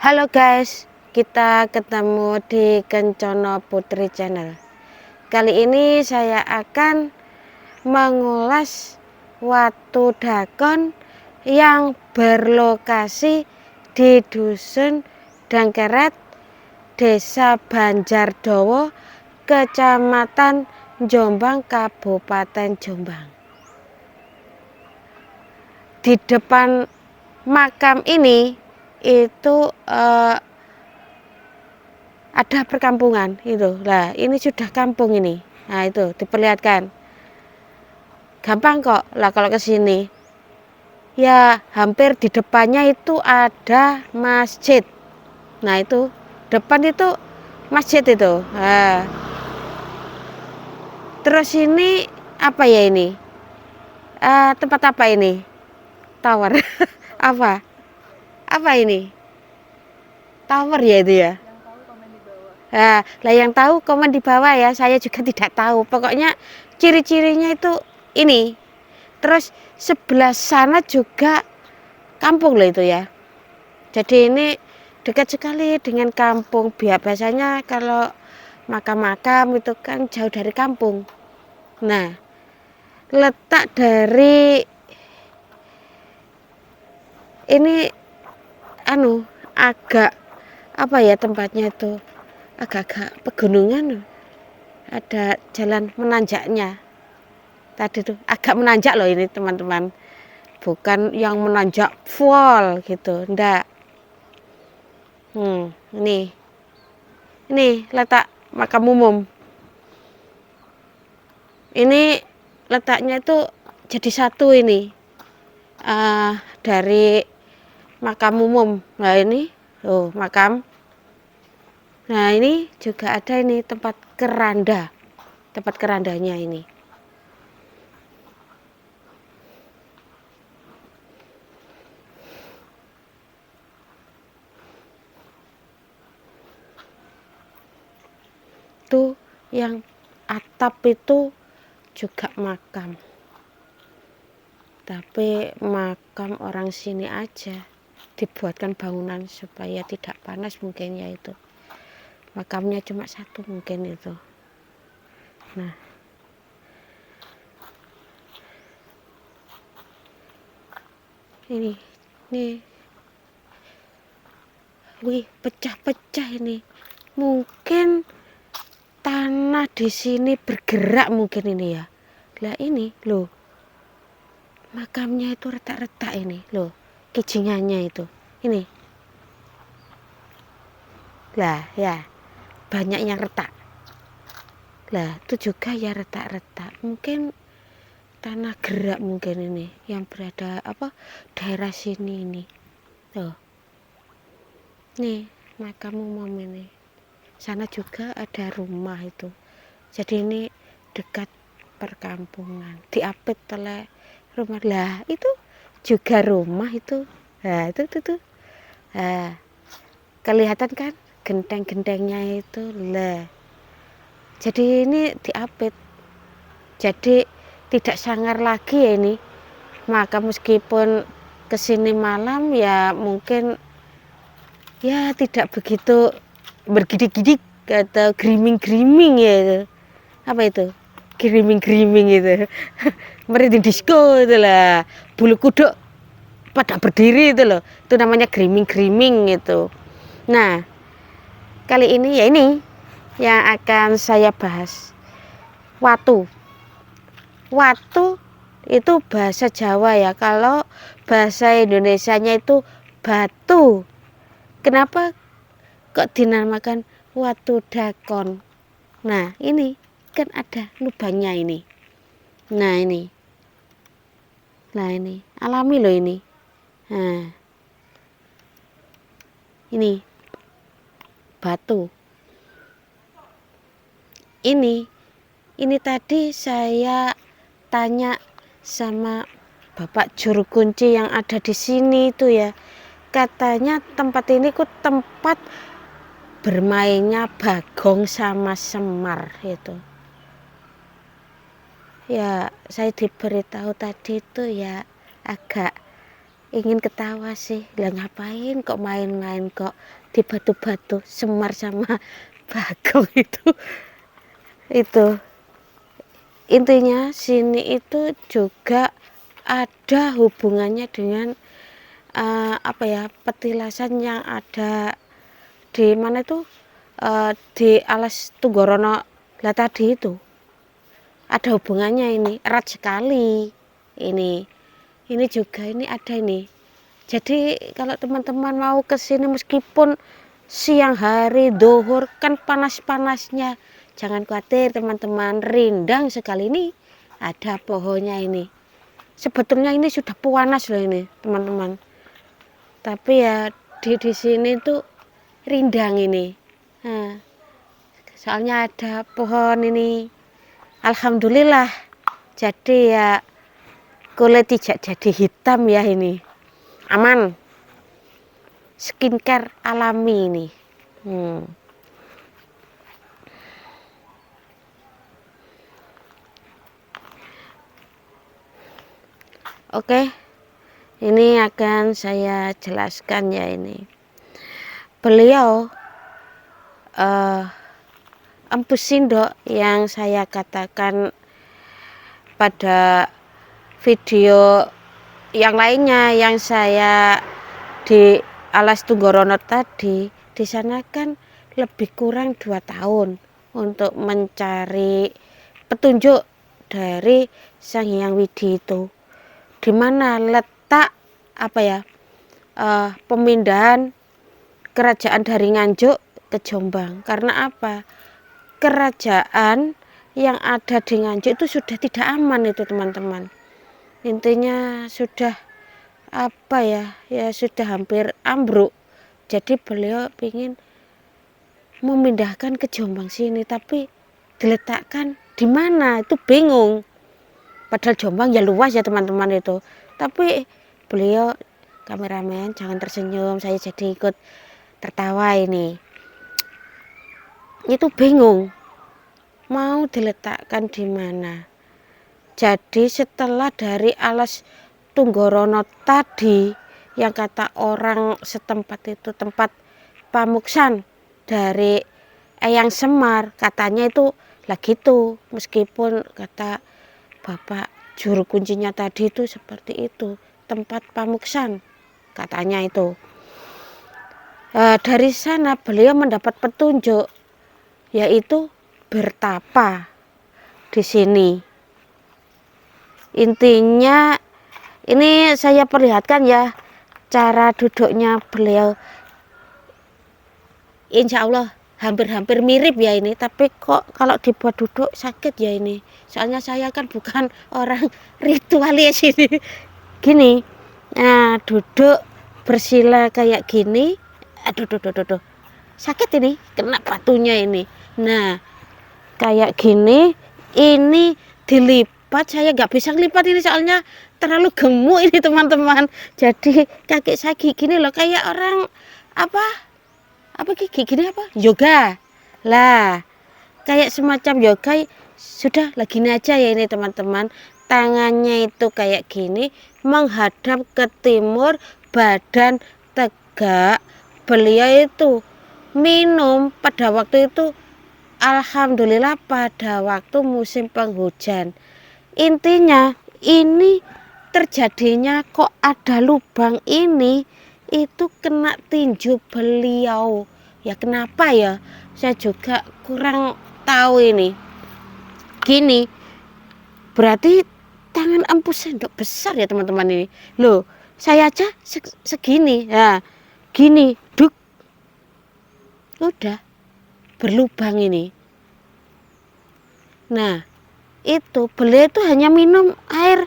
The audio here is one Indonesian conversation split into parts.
Halo guys, kita ketemu di Kencono Putri Channel. Kali ini saya akan mengulas watu dakon yang berlokasi di Dusun Dangkeret, Desa Banjardowo, Kecamatan Jombang, Kabupaten Jombang. Di depan makam ini itu ada perkampungan itu. Nah, ini sudah kampung ini. Nah, itu diperlihatkan. Gampang kok lah kalau ke sini. Ya, hampir di depannya itu ada masjid. Nah, itu depan itu masjid itu. Nah, terus ini apa ya ini? Tempat apa ini? Tower. Apa? Apa ini? Tower ya itu ya. Lah yang tahu komen di bawah ya. Saya juga tidak tahu. Pokoknya ciri-cirinya itu ini. Terus sebelah sana juga kampung loh itu ya. Jadi ini dekat sekali dengan kampung. Biasanya kalau makam-makam itu kan jauh dari kampung. Nah, letak dari ini agak apa ya tempatnya itu agak-agak pegunungan, ada jalan menanjaknya tadi tuh agak menanjak loh ini teman-teman, bukan yang menanjak full gitu ndak. Ini letak makam umum, ini letaknya itu jadi satu ini dari makam umum. Nah ini makam. Nah ini juga ada ini tempat kerandanya ini. Tuh yang atap itu juga makam, tapi makam orang sini aja dibuatkan bangunan supaya tidak panas mungkin ya, itu makamnya cuma satu mungkin itu. Nah ini wih pecah-pecah ini, mungkin tanah di sini bergerak mungkin ini ya. Lah ini loh makamnya itu retak-retak ini loh, kijingannya itu ini. Lah ya banyak yang retak. Lah itu juga ya retak-retak, mungkin tanah gerak mungkin ini yang berada daerah sini ini. Tuh nih makam umum ini, sana juga ada rumah itu. Jadi ini dekat perkampungan, diapit oleh rumah. Lah itu juga rumah itu. Nah itu tuh nah, kelihatan kan genteng-gentengnya itu. Lah jadi ini diapit, jadi tidak sangar lagi ya ini. Maka meskipun kesini malam ya mungkin ya tidak begitu bergidik-gidik atau griming-griming ya itu. Apa itu griming-griming itu? Merinding disco itu lah, bulu kuduk pada berdiri itu loh, itu namanya griming-griming itu. Nah kali ini ya ini yang akan saya bahas, watu itu bahasa Jawa ya, kalau bahasa Indonesianya itu batu. Kenapa kok dinamakan watu dakon? Nah ini kan ada lubangnya ini. Nah ini alami loh ini. Nah ini batu ini tadi saya tanya sama bapak juru kunci yang ada di sini itu ya, katanya tempat ini kok tempat bermainnya Bagong sama Semar itu. Ya saya diberitahu tadi itu ya agak ingin ketawa sih, lah ngapain kok main-main kok di batu-batu Semar sama Bagong itu intinya sini itu juga ada hubungannya dengan apa ya, petilasan yang ada di mana itu, di Alas Tunggorono lah tadi itu ada hubungannya, ini erat sekali. Ini juga ini ada ini. Jadi kalau teman-teman mau ke sini meskipun siang hari zuhur kan panas-panasnya, jangan khawatir teman-teman, rindang sekali ini ada pohonnya ini. Sebetulnya ini sudah panas loh ini teman-teman. Tapi ya di sini tuh rindang ini. Nah, soalnya ada pohon ini. Alhamdulillah. Jadi ya kulit tidak jadi hitam ya ini. Aman. Skincare alami ini. Oke. Ini akan saya jelaskan ya ini. Beliau Empu Sindok yang saya katakan pada video yang lainnya yang saya di Alas Tunggorono tadi, di sana kan lebih kurang 2 tahun untuk mencari petunjuk dari Sang Hyang Widi itu, di mana letak apa ya, pemindahan kerajaan dari Nganjuk ke Jombang. Karena apa? Kerajaan yang ada di Nganjuk itu sudah tidak aman itu teman-teman. Intinya sudah apa ya, sudah hampir ambruk. Jadi beliau ingin memindahkan ke Jombang sini, tapi diletakkan di mana itu bingung. Padahal Jombang ya luas ya teman-teman itu. Tapi beliau, kameramen jangan tersenyum, saya jadi ikut tertawa ini. Itu bingung mau diletakkan di mana. Jadi setelah dari Alas Tunggorono tadi yang kata orang setempat itu tempat pamuksan dari Eyang Semar, katanya itu lah gitu, meskipun kata Bapak juru kuncinya tadi itu seperti itu, tempat pamuksan katanya itu. Dari sana beliau mendapat petunjuk, yaitu bertapa di sini. Intinya ini saya perlihatkan ya cara duduknya beliau. Insya Allah hampir-hampir mirip ya ini, tapi kok kalau dibuat duduk sakit ya ini. Soalnya saya kan bukan orang ritualis ini. Gini, nah duduk bersila kayak gini, aduh, sakit ini, kena batunya ini. Nah, kayak gini, ini dilipat, saya nggak bisa ngelipat ini soalnya terlalu gemuk ini teman-teman. Jadi kaki saya gini loh, kayak orang apa gigi gini apa yoga lah, kayak semacam yoga. Sudah lagi aja ya ini teman-teman, tangannya itu kayak gini menghadap ke timur, badan tegak. Beliau itu minum pada waktu itu alhamdulillah pada waktu musim penghujan. Intinya ini terjadinya kok ada lubang ini itu kena tinju beliau. Ya kenapa ya? Saya juga kurang tahu ini. Gini, berarti tangan Empu Sindok besar ya teman-teman ini. Loh, saya aja segini. Nah, gini, duk. Udah berlubang ini. Nah, itu beliau itu hanya minum air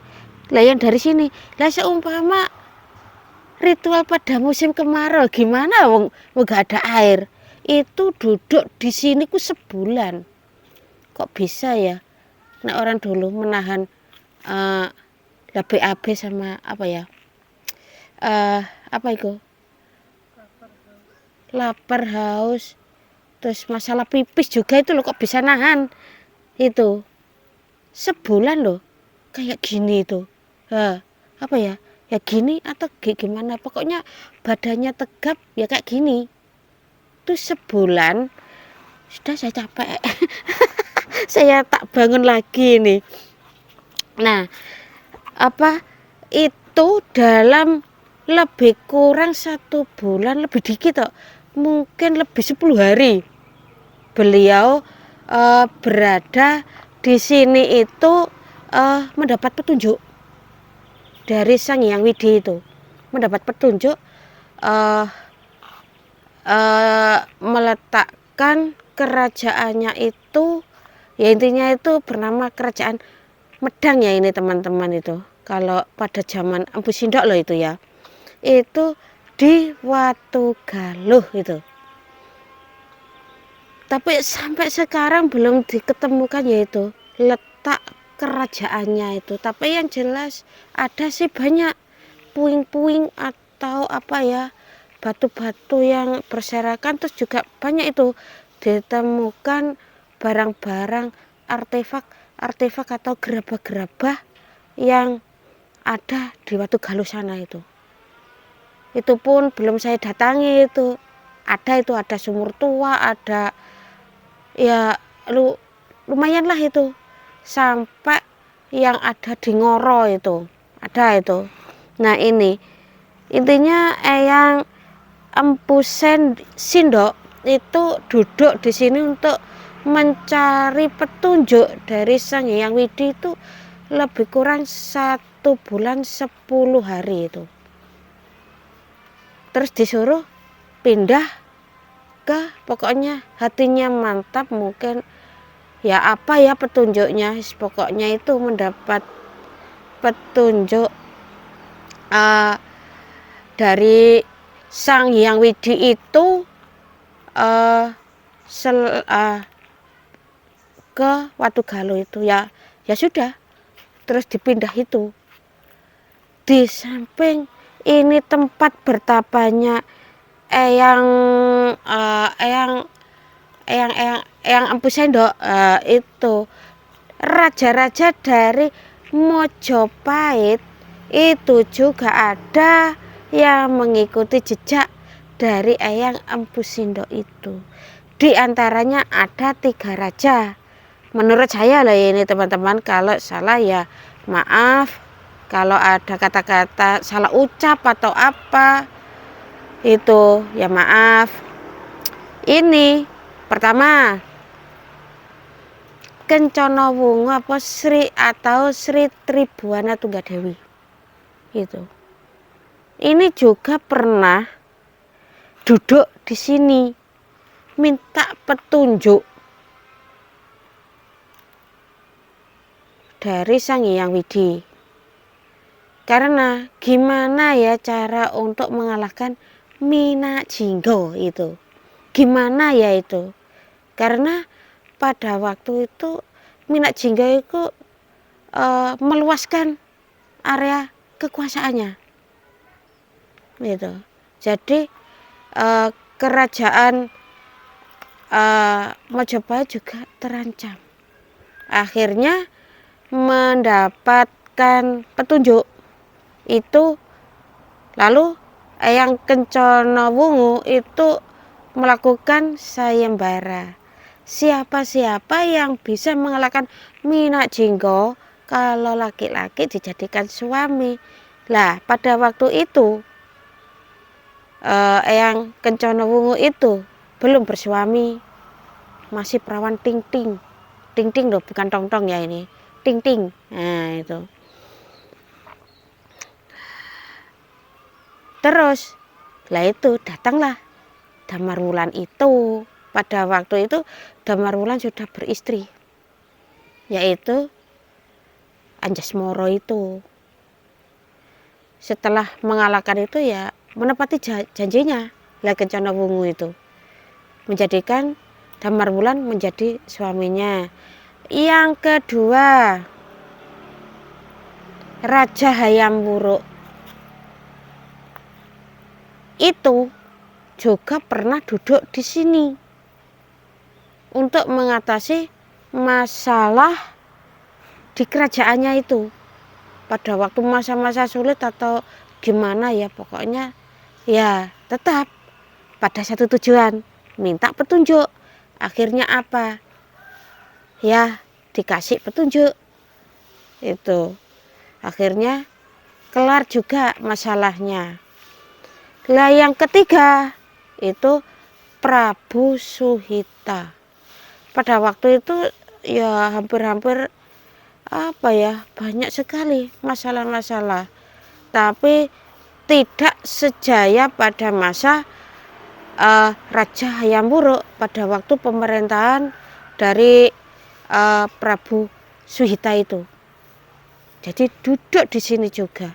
lah yang dari sini. Lah seumpama ritual pada musim kemarau gimana wong gak ada air, itu duduk di sini ku sebulan. Kok bisa ya, nah orang dulu menahan BAB sama apa ya, apa itu, lapar haus, terus masalah pipis juga itu loh, kok bisa nahan itu sebulan loh kayak gini itu. Apa ya ya gini atau gimana, pokoknya badannya tegap ya kayak gini. Itu sebulan sudah saya capek. Saya tak bangun lagi nih. Nah, apa itu dalam lebih kurang 1 bulan, lebih dikit kok, mungkin lebih 10 hari beliau berada di sini itu mendapat petunjuk dari Sang Hyang Widi. Itu mendapat petunjuk meletakkan kerajaannya itu, ya intinya itu bernama kerajaan Medang ya ini teman-teman. Itu kalau pada zaman Empu Sindok loh itu ya, itu di Watugaluh itu. Tapi sampai sekarang belum diketemukan yaitu letak kerajaannya itu. Tapi yang jelas ada sih banyak puing-puing atau apa ya, batu-batu yang berserakan, terus juga banyak itu ditemukan barang-barang artefak atau gerabah-gerabah yang ada di Watugaluh sana itu. Itu pun belum saya datangi itu. Ada sumur tua, ada ya lumayan lah itu, sampai yang ada di Ngoro itu ada itu. Nah ini intinya yang Empu Sindok itu duduk di sini untuk mencari petunjuk dari Sang Hyang Widi itu lebih kurang 1 bulan 10 hari itu. Terus disuruh pindah ke, pokoknya hatinya mantap, mungkin ya apa ya petunjuknya, pokoknya itu mendapat petunjuk dari Sang Hyang Widi itu ke Watugaluh itu ya sudah, terus dipindah itu. Di samping ini tempat bertapanya Eyang Empu Sindok itu raja-raja dari Mojopahit itu juga ada yang mengikuti jejak dari Eyang Empu Sindok itu. Di antaranya ada 3 raja. Menurut saya lah ini teman-teman, kalau salah ya maaf, kalau ada kata-kata salah ucap atau apa itu ya maaf. Ini pertama Kencana Wungu apa Sri atau Sri Tribuana Tunggadewi itu. Ini juga pernah duduk di sini minta petunjuk dari Sang Hyang Widi. Karena gimana ya cara untuk mengalahkan Mina Jinggo itu. Gimana ya itu? Karena pada waktu itu Mina Jinggo itu meluaskan area kekuasaannya. Gitu. Jadi kerajaan Majapahit juga terancam. Akhirnya mendapatkan petunjuk itu, lalu Eyang Kencana Wungu itu melakukan sayembara. Siapa-siapa yang bisa mengalahkan Mina Jinggo kalau laki-laki dijadikan suami. Lah pada waktu itu Eyang Kencana Wungu itu belum bersuami, masih perawan ting-ting. Ting-ting loh, bukan tong-tong ya ini. Ting-ting. Nah itu. Terus lah itu datanglah Damarwulan itu. Pada waktu itu Damarwulan sudah beristri, yaitu Anjasmara itu. Setelah mengalahkan itu ya menepati janjinya lah Kencana Wungu itu, menjadikan Damarwulan menjadi suaminya. Yang kedua Raja Hayam Wuruk itu juga pernah duduk di sini untuk mengatasi masalah di kerajaannya itu pada waktu masa-masa sulit atau gimana ya, pokoknya ya tetap pada satu tujuan, minta petunjuk. Akhirnya apa? Ya dikasih petunjuk. Itu akhirnya kelar juga masalahnya. Lah yang ketiga itu Prabu Suhita. Pada waktu itu ya hampir-hampir apa ya, banyak sekali masalah-masalah, tapi tidak sejaya pada masa Raja Hayam Wuruk pada waktu pemerintahan dari Prabu Suhita itu. Jadi duduk di sini juga.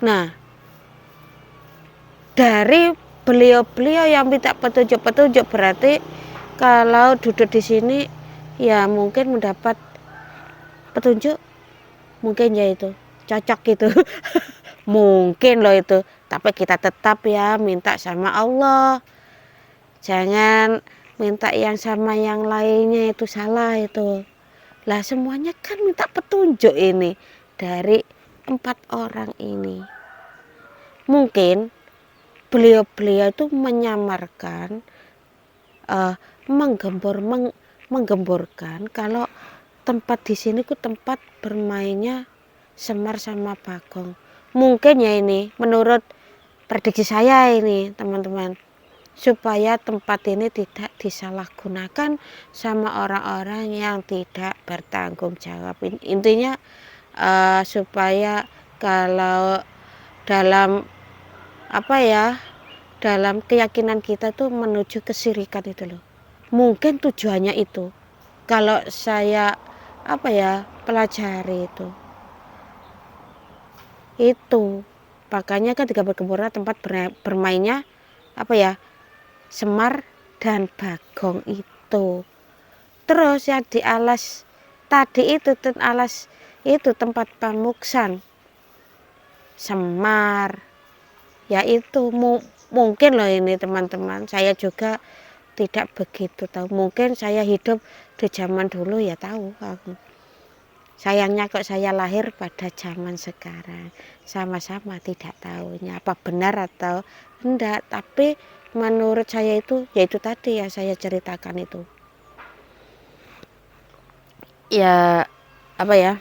Nah, dari beliau-beliau yang minta petunjuk-petunjuk, berarti kalau duduk di sini ya mungkin mendapat petunjuk, mungkin ya itu cocok gitu. Mungkin loh itu, tapi kita tetap ya minta sama Allah, jangan minta yang sama yang lainnya, itu salah itu. Lah semuanya kan minta petunjuk ini dari 4 orang ini. Mungkin beliau-beliau itu menyamarkan, menggemborkan kalau tempat di sini ku tempat bermainnya Semar sama Bagong. Mungkin ya ini menurut prediksi saya ini teman-teman, supaya tempat ini tidak disalahgunakan sama orang-orang yang tidak bertanggung jawab. Intinya supaya kalau dalam apa ya, dalam keyakinan kita tuh menuju kesirikan itu loh. Mungkin tujuannya itu. Kalau saya apa ya, pelajari itu makanya kan tiga bergembora tempat bermainnya apa ya, Semar dan Bagong itu. Terus yang di alas tadi itu, alas itu tempat pamuksan Semar ya itu. Mungkin loh ini teman-teman, saya juga tidak begitu tahu, mungkin saya hidup di zaman dulu ya tahu aku. Sayangnya kok saya lahir pada zaman sekarang, sama-sama tidak tahunya apa benar atau enggak. Tapi menurut saya itu, yaitu tadi yang saya ceritakan itu. Ya apa ya,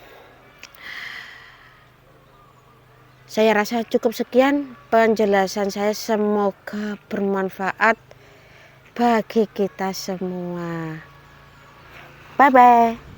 saya rasa cukup sekian penjelasan saya, semoga bermanfaat bagi kita semua. Bye bye.